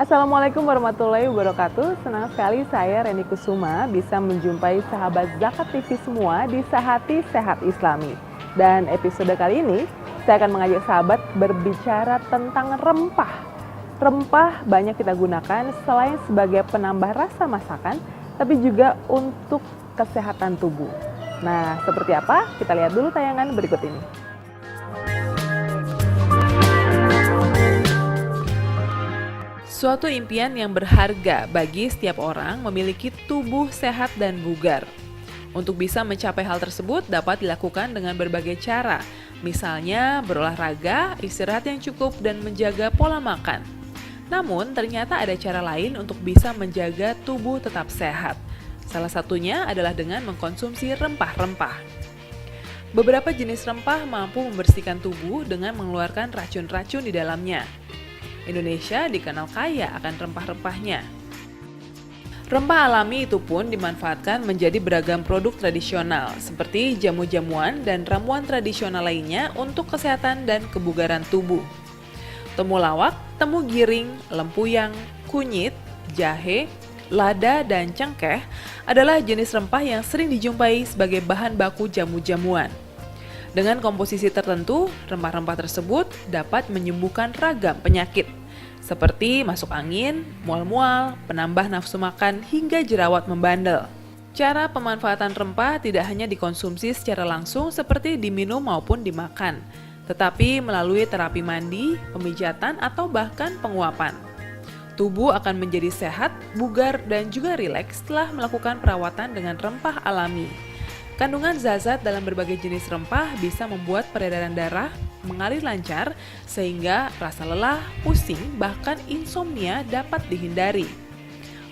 Assalamualaikum warahmatullahi wabarakatuh. Senang sekali saya Reni Kusuma bisa menjumpai sahabat Zakat TV semua di Sehati Sehat Islami. Dan episode kali ini saya akan mengajak sahabat berbicara tentang rempah. Rempah banyak kita gunakan selain sebagai penambah rasa masakan, tapi juga untuk kesehatan tubuh. Nah, seperti apa? Kita lihat dulu tayangan berikut ini. Suatu impian yang berharga bagi setiap orang memiliki tubuh sehat dan bugar. Untuk bisa mencapai hal tersebut dapat dilakukan dengan berbagai cara, misalnya berolahraga, istirahat yang cukup, dan menjaga pola makan. Namun, ternyata ada cara lain untuk bisa menjaga tubuh tetap sehat. Salah satunya adalah dengan mengkonsumsi rempah-rempah. Beberapa jenis rempah mampu membersihkan tubuh dengan mengeluarkan racun-racun di dalamnya. Indonesia dikenal kaya akan rempah-rempahnya. Rempah alami itu pun dimanfaatkan menjadi beragam produk tradisional seperti jamu-jamuan dan ramuan tradisional lainnya untuk kesehatan dan kebugaran tubuh. Temulawak, temu giring, lempuyang, kunyit, jahe, lada, dan cengkeh adalah jenis rempah yang sering dijumpai sebagai bahan baku jamu-jamuan. Dengan komposisi tertentu, rempah-rempah tersebut dapat menyembuhkan ragam penyakit, seperti masuk angin, mual-mual, penambah nafsu makan, hingga jerawat membandel. Cara pemanfaatan rempah tidak hanya dikonsumsi secara langsung seperti diminum maupun dimakan, tetapi melalui terapi mandi, pemijatan, atau bahkan penguapan. Tubuh akan menjadi sehat, bugar, dan juga rileks setelah melakukan perawatan dengan rempah alami. Kandungan zat-zat dalam berbagai jenis rempah bisa membuat peredaran darah mengalir lancar sehingga rasa lelah, pusing, bahkan insomnia dapat dihindari.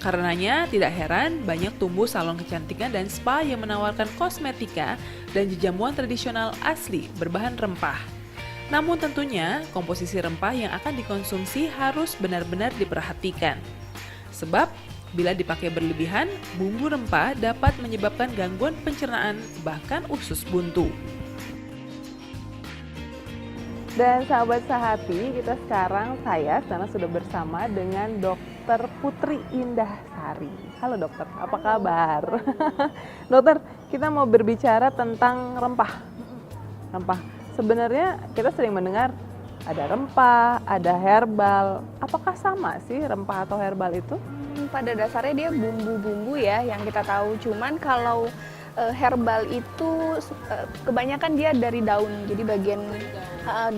Karenanya tidak heran banyak tumbuh salon kecantikan dan spa yang menawarkan kosmetika dan jamuan tradisional asli berbahan rempah. Namun tentunya komposisi rempah yang akan dikonsumsi harus benar-benar diperhatikan. Sebab bila dipakai berlebihan, bumbu rempah dapat menyebabkan gangguan pencernaan, bahkan usus buntu. Dan sahabat Sehati, saya sekarang sudah bersama dengan Dokter Putri Indahsari. Halo dokter, apa kabar? Dokter, kita mau berbicara tentang rempah. Rempah, sebenarnya kita sering mendengar ada rempah, ada herbal. Apakah sama sih rempah atau herbal itu? Pada dasarnya dia bumbu-bumbu ya yang kita tahu. Cuman kalau herbal itu kebanyakan dia dari daun. Jadi bagian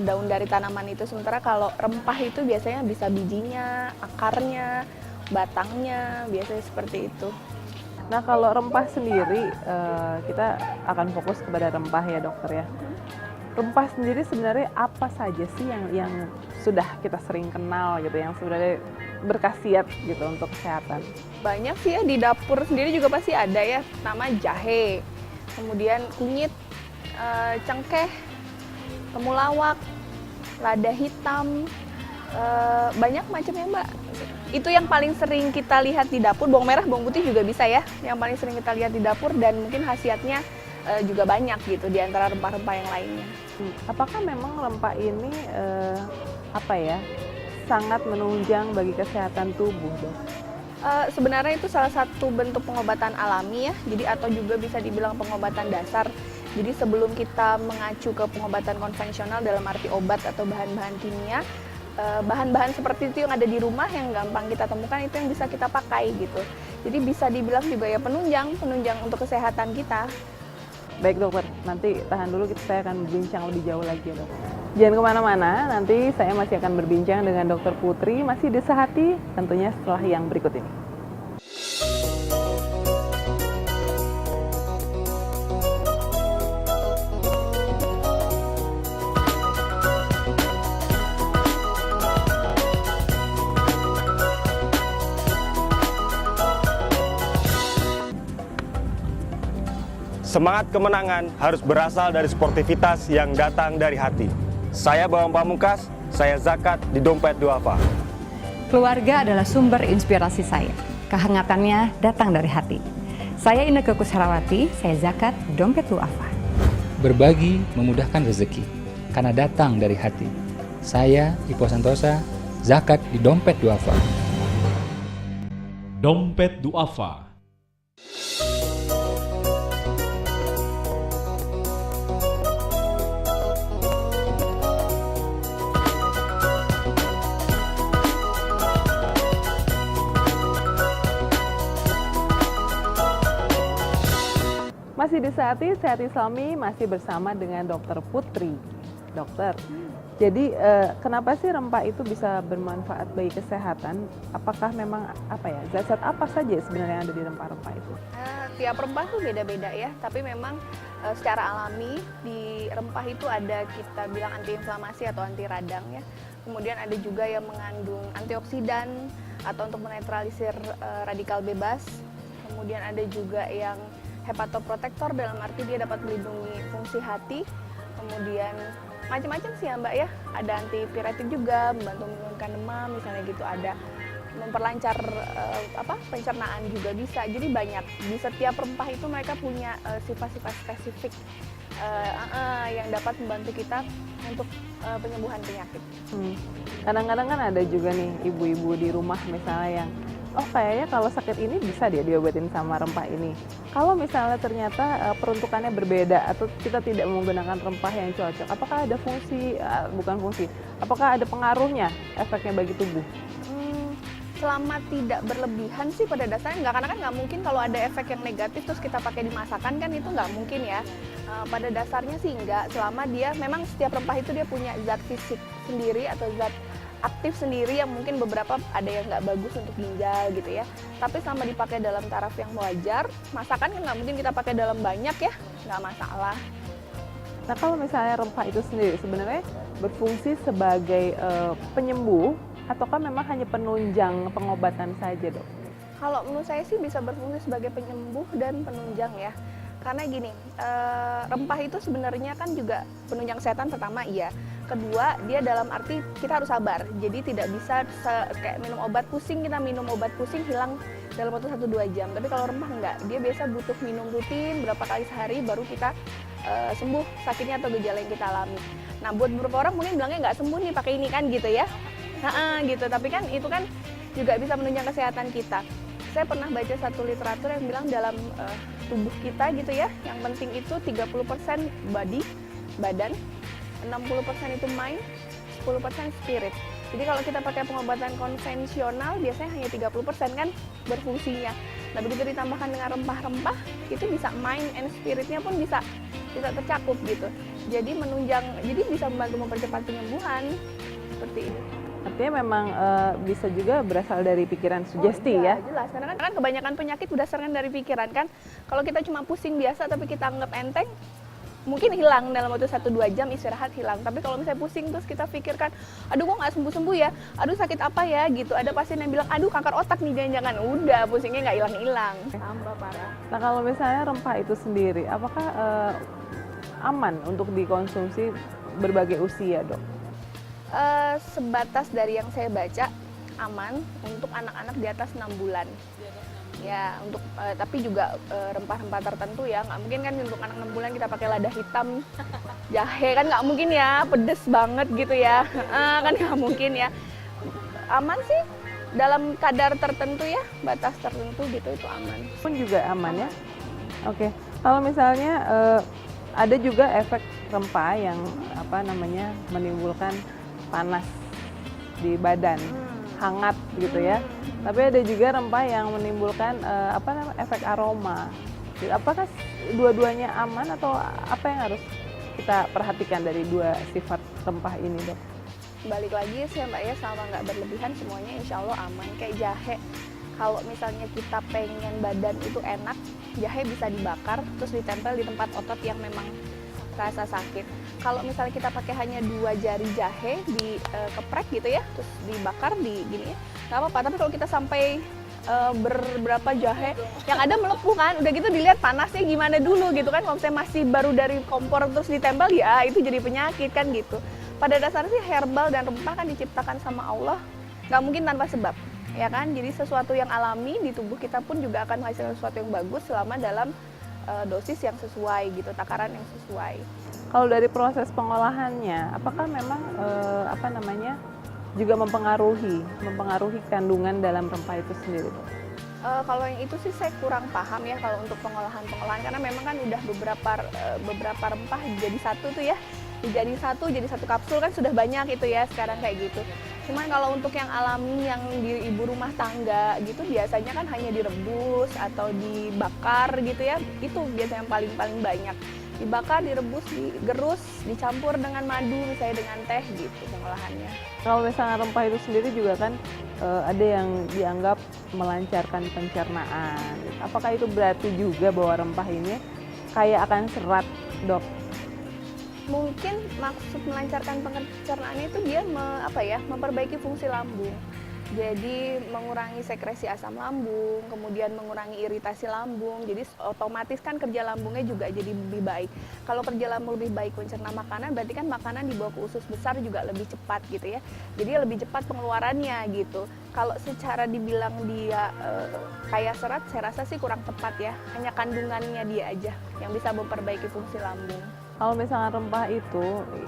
daun dari tanaman itu. Sementara kalau rempah itu biasanya bisa bijinya, akarnya, batangnya, biasanya seperti itu. Nah kalau rempah sendiri kita akan fokus kepada rempah ya dokter ya. Rempah sendiri sebenarnya apa saja sih yang sudah kita sering kenal gitu, yang sebenarnya berkhasiat gitu untuk kesehatan? Banyak sih ya, di dapur sendiri juga pasti ada ya, nama jahe, kemudian kunyit, cengkeh, temulawak, lada hitam, banyak macamnya mbak. Itu yang paling sering kita lihat di dapur. Bawang merah, bawang putih juga bisa ya, yang paling sering kita lihat di dapur dan mungkin khasiatnya juga banyak gitu di antara rempah-rempah yang lainnya. Apakah memang rempah ini sangat menunjang bagi kesehatan tubuh, dok? Sebenarnya itu salah satu bentuk pengobatan alami ya, jadi atau juga bisa dibilang pengobatan dasar. Jadi sebelum kita mengacu ke pengobatan konvensional dalam arti obat atau bahan-bahan kimia, bahan-bahan seperti itu yang ada di rumah yang gampang kita temukan itu yang bisa kita pakai gitu. Jadi bisa dibilang juga ya penunjang untuk kesehatan kita. Baik dokter, nanti tahan dulu, saya akan berbincang lebih jauh lagi ya dok. Jangan kemana-mana, nanti saya masih akan berbincang dengan Dokter Putri, masih di Sehati, tentunya setelah yang berikut ini. Semangat kemenangan harus berasal dari sportivitas yang datang dari hati. Saya Bawang Pamungkas, saya zakat di Dompet Duafa. Keluarga adalah sumber inspirasi saya. Kehangatannya datang dari hati. Saya Inneke Koesherawati, saya zakat di Dompet Duafa. Berbagi memudahkan rezeki, karena datang dari hati. Saya Ipo Santosa, zakat di Dompet Duafa. Dompet Duafa. Masih di Sehat Islami, masih bersama dengan Dokter Putri. Dokter, jadi kenapa sih rempah itu bisa bermanfaat bagi kesehatan? Apakah memang zat-zat apa saja sebenarnya yang ada di rempah-rempah itu? Tiap rempah tuh beda-beda ya, tapi memang secara alami di rempah itu ada kita bilang antiinflamasi atau anti radang ya. Kemudian ada juga yang mengandung antioksidan atau untuk menetralisir radikal bebas. Kemudian ada juga yang hepatoprotektor, dalam arti dia dapat melindungi fungsi hati. Kemudian macam-macam sih ya Mbak ya, ada antipiretik juga, membantu menurunkan demam misalnya gitu, ada memperlancar pencernaan juga bisa. Jadi banyak, di setiap rempah itu mereka punya sifat-sifat spesifik yang dapat membantu kita untuk penyembuhan penyakit. Kadang-kadang kan ada juga nih ibu-ibu di rumah misalnya yang kayaknya kalau sakit ini bisa dia diobatin sama rempah ini. Kalau misalnya ternyata peruntukannya berbeda atau kita tidak menggunakan rempah yang cocok, apakah ada apakah ada pengaruhnya efeknya bagi tubuh? Selama tidak berlebihan sih pada dasarnya enggak, karena kan nggak mungkin kalau ada efek yang negatif terus kita pakai di masakan kan, itu nggak mungkin ya. Pada dasarnya sih enggak, selama dia memang setiap rempah itu dia punya zat fisik sendiri atau zat aktif sendiri yang mungkin beberapa ada yang nggak bagus untuk ginjal gitu ya. Tapi selama dipakai dalam taraf yang wajar, masakan kan nggak mungkin kita pakai dalam banyak ya, nggak masalah. Nah kalau misalnya rempah itu sendiri sebenarnya berfungsi sebagai penyembuh ataukah memang hanya penunjang pengobatan saja, Dok? Kalau menurut saya sih bisa berfungsi sebagai penyembuh dan penunjang ya. Karena gini, rempah itu sebenarnya kan juga penunjang kesehatan pertama iya. Kedua, dia dalam arti kita harus sabar. Jadi tidak bisa kayak minum obat pusing, kita minum obat pusing hilang dalam waktu 1-2 jam. Tapi kalau rempah enggak, dia biasa butuh minum rutin berapa kali sehari baru kita sembuh sakitnya atau gejala yang kita alami. Nah buat beberapa orang mungkin bilangnya nggak sembuh nih pakai ini kan gitu ya. Gitu, tapi kan itu kan juga bisa menunjang kesehatan kita. Saya pernah baca satu literatur yang bilang dalam tubuh kita gitu ya, yang penting itu 30% badan, 60% itu mind, 10% spirit. Jadi kalau kita pakai pengobatan konvensional biasanya hanya 30% kan berfungsinya. Nah begitu ditambahkan dengan rempah-rempah, itu bisa mind and spiritnya pun bisa tercakup gitu. Jadi jadi bisa membantu mempercepat penyembuhan seperti ini. Artinya memang bisa juga berasal dari pikiran sugesti ya? Jelas, karena kan kebanyakan penyakit berdasarkan dari pikiran kan. Kalau kita cuma pusing biasa tapi kita anggap enteng, mungkin hilang dalam waktu 1-2 jam istirahat hilang. Tapi kalau misalnya pusing terus kita pikirkan, aduh kok nggak sembuh-sembuh ya, aduh sakit apa ya gitu. Ada pasien yang bilang, aduh kanker otak nih jangan-jangan, udah pusingnya nggak hilang-hilang. Tambah parah. Nah kalau misalnya rempah itu sendiri, apakah aman untuk dikonsumsi berbagai usia, Dok? Sebatas dari yang saya baca aman untuk anak-anak di atas 6 bulan. Ya, untuk tapi juga rempah-rempah tertentu ya, nggak mungkin kan untuk anak 6 bulan kita pakai lada hitam, jahe kan nggak mungkin ya, pedes banget gitu ya, kan nggak mungkin ya. Aman sih dalam kadar tertentu ya, batas tertentu gitu itu aman. Pun juga aman ya. Oke, kalau misalnya ada juga efek rempah yang menimbulkan panas di badan, hangat gitu ya. Tapi ada juga rempah yang menimbulkan efek aroma. Apakah dua-duanya aman atau apa yang harus kita perhatikan dari dua sifat rempah ini, Dok? Balik lagi sih Mbak ya, sama nggak berlebihan semuanya insya Allah aman. Kayak jahe, kalau misalnya kita pengen badan itu enak, jahe bisa dibakar terus ditempel di tempat otot yang memang rasa sakit. Kalau misalnya kita pakai hanya 2 jari jahe dikeprek gitu ya, terus dibakar di gini ya, nggak apa-apa. Tapi kalau kita sampai beberapa jahe yang ada melepuh kan, udah gitu dilihat panasnya gimana dulu gitu kan. Kalau misalnya masih baru dari kompor terus ditempel ya itu jadi penyakit kan gitu. Pada dasarnya sih herbal dan rempah kan diciptakan sama Allah, nggak mungkin tanpa sebab ya kan. Jadi sesuatu yang alami di tubuh kita pun juga akan menghasilkan sesuatu yang bagus selama dalam dosis yang sesuai gitu, takaran yang sesuai. Kalau dari proses pengolahannya, apakah memang juga mempengaruhi kandungan dalam rempah itu sendiri, Dok? Kalau yang itu sih saya kurang paham ya kalau untuk pengolahan karena memang kan udah beberapa rempah jadi satu tuh ya, jadi satu kapsul kan sudah banyak itu ya sekarang kayak gitu. Cuman kalau untuk yang alami yang di ibu rumah tangga gitu biasanya kan hanya direbus atau dibakar gitu ya, itu biasanya yang paling banyak. Dibakar, direbus, digerus, dicampur dengan madu misalnya dengan teh gitu pengolahannya. Kalau misalnya rempah itu sendiri juga kan ada yang dianggap melancarkan pencernaan. Apakah itu berarti juga bahwa rempah ini kaya akan serat, Dok? Mungkin maksud melancarkan pencernaannya itu dia memperbaiki fungsi lambung. Jadi mengurangi sekresi asam lambung, kemudian mengurangi iritasi lambung. Jadi otomatis kan kerja lambungnya juga jadi lebih baik. Kalau kerja lambung lebih baik mencerna makanan, berarti kan makanan dibawa ke usus besar juga lebih cepat gitu ya. Jadi lebih cepat pengeluarannya gitu. Kalau secara dibilang dia kaya serat, saya rasa sih kurang tepat ya. Hanya kandungannya dia aja yang bisa memperbaiki fungsi lambung. Kalau misalnya rempah itu,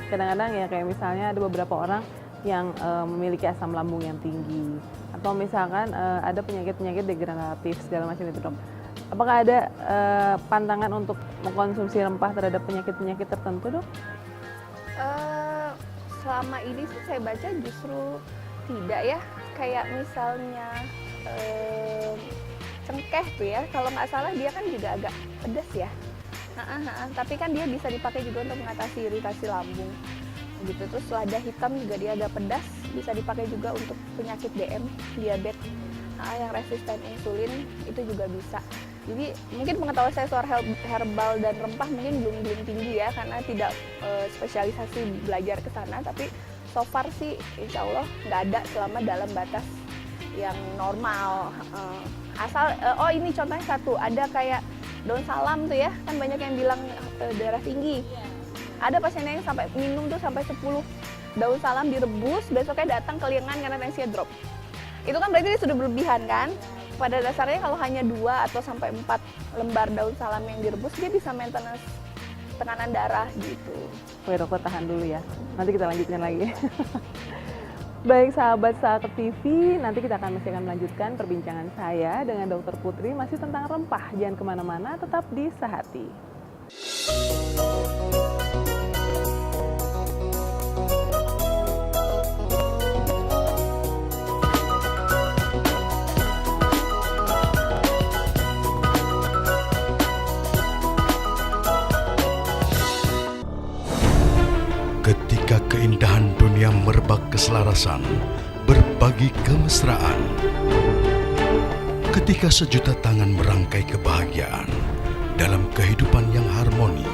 kadang-kadang ya kayak misalnya ada beberapa orang yang memiliki asam lambung yang tinggi, atau misalkan ada penyakit-penyakit degeneratif segala macam itu, Dok. Apakah ada pantangan untuk mengkonsumsi rempah terhadap penyakit-penyakit tertentu, Dok? Selama ini sih saya baca justru tidak ya. Kayak misalnya cengkeh tuh ya, kalau nggak salah dia kan juga agak pedas ya. Tapi kan dia bisa dipakai juga untuk mengatasi iritasi lambung. Gitu. Terus lada hitam juga dia agak pedas, bisa dipakai juga untuk penyakit DM, diabetes, yang resisten insulin itu juga bisa. Jadi mungkin pengetahuan saya soal herbal dan rempah mungkin belum tinggi ya, karena tidak spesialisasi belajar ke sana. Tapi so far sih insya Allah nggak ada selama dalam batas yang normal. Asal, ini contohnya satu, ada kayak daun salam tuh ya, kan banyak yang bilang darah tinggi. Ada pasiennya yang sampai minum tuh sampai 10 daun salam direbus, besoknya datang kelingan karena tensinya drop. Itu kan berarti dia sudah berlebihan kan? Pada dasarnya kalau hanya 2 atau sampai 4 lembar daun salam yang direbus, dia bisa maintenance tekanan darah gitu. Oke, Dokter tahan dulu ya, nanti kita lanjutkan lagi. Baik sahabat Sahabat TV, nanti kita masih akan melanjutkan perbincangan saya dengan Dokter Putri masih tentang rempah. Jangan kemana-mana, tetap di Sehati. Ketika keindahan dunia merebak keselarasan, berbagi kemesraan. Ketika sejuta tangan merangkai kebahagiaan dalam kehidupan yang harmoni.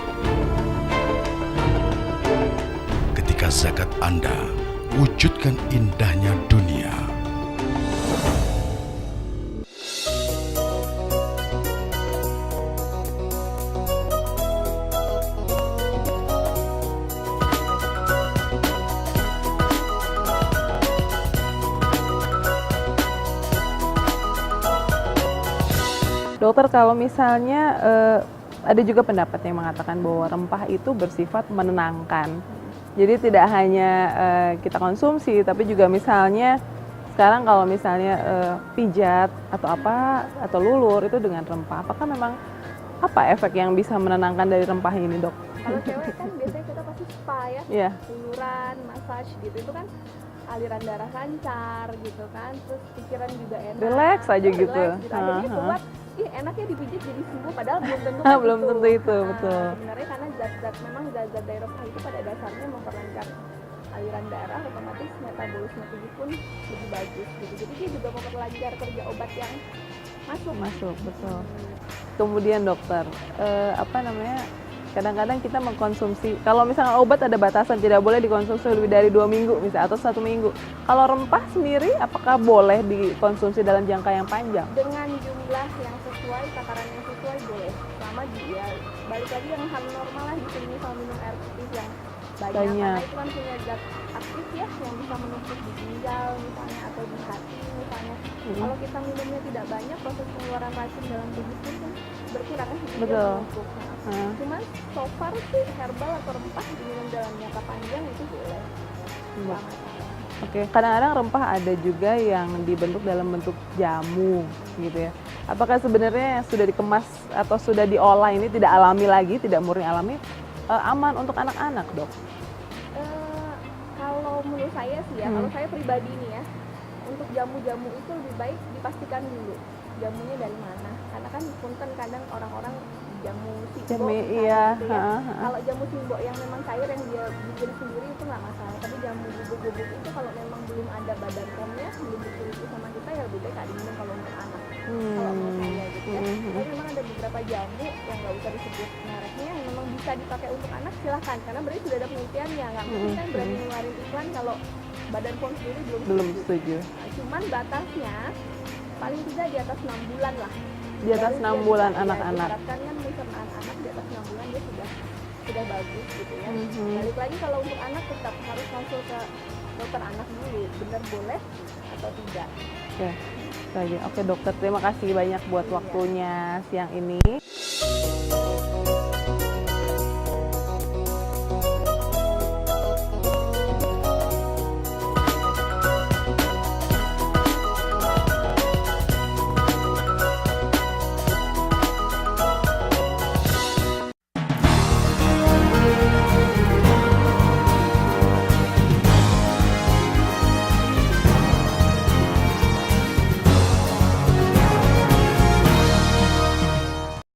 Ketika zakat Anda wujudkan indahnya dunia. Dokter, kalau misalnya ada juga pendapat yang mengatakan bahwa rempah itu bersifat menenangkan. Jadi tidak hanya kita konsumsi, tapi juga misalnya sekarang kalau misalnya pijat atau apa atau lulur itu dengan rempah, apakah memang apa efek yang bisa menenangkan dari rempah ini, Dok? Kalau cewek kan biasanya kita pasti spa ya, Iya. luluran, massage gitu, itu kan aliran darah lancar gitu kan, terus pikiran juga enak. Relax aja gitu. Relax gitu. Jadi keluar, enaknya dipijit jadi sembuh, padahal belum tentu Belum tentu itu, betul. Sebenarnya karena zat-zat dari rempah itu pada dasarnya memperlancar aliran darah, otomatis metabolisme tubuh pun lebih bagus gitu. Jadi dia juga memperlancar kerja obat yang masuk, betul. Kemudian dokter, kadang-kadang kita mengkonsumsi, kalau misalnya obat ada batasan, tidak boleh dikonsumsi lebih dari 2 minggu misalnya, atau 1 minggu. Kalau rempah sendiri, apakah boleh dikonsumsi dalam jangka yang panjang? Dengan jumlah yang sesuai, takaran yang sesuai boleh. Selama dia balik lagi yang hal normal lah, di sini sama minum air putih yang banyak. Karena itu kan punya zat aktif ya, yang bisa menumpuk di ginjal misalnya, atau di hati misalnya. Kalau kita minumnya tidak banyak, proses pengeluaran racun dalam tubuh pun kan berkurang kan, Betul. Cuman so far sih herbal atau rempah diminum dalam jangka panjang itu boleh. Oke, kadang-kadang rempah ada juga yang dibentuk dalam bentuk jamu gitu ya. Apakah sebenarnya yang sudah dikemas atau sudah diolah ini tidak alami lagi, tidak murni alami, aman untuk anak-anak, Dok? Kalau menurut saya sih ya, kalau saya pribadi nih ya, untuk jamu-jamu itu lebih baik dipastikan dulu jamunya dari mana. Karena kan punten kadang orang-orang jamu simbo, Iya. gitu ya. Kalau jamu simbo yang memang cair yang dia bikin sendiri itu nggak masalah. Tapi jamu bubuk-bubuk itu kalau memang belum ada badan pomnya, belum diteliti sama kita ya lebih baik nggak diminum kalau untuk anak. Kalau menurut saya gitu ya. Tapi memang ada beberapa jamu yang nggak usah disebut mereknya yang memang bisa dipakai untuk anak, silahkan. Karena berarti sudah ada penelitiannya, nggak mungkin kan berani ngeluarin iklan kalau badan pom sendiri belum setuju. Nah, cuman batasnya paling tidak di atas 6 bulan lah. Di atas 6 bulan anak-anak. Diharapkan kan pencernaan anak di atas 6 bulan dia sudah bagus gitu ya. Balik lagi kalau untuk anak tetap harus konsul ke dokter anak dulu, benar boleh atau tidak. Oke, itu aja. Oke dokter, terima kasih banyak buat waktunya siang ini.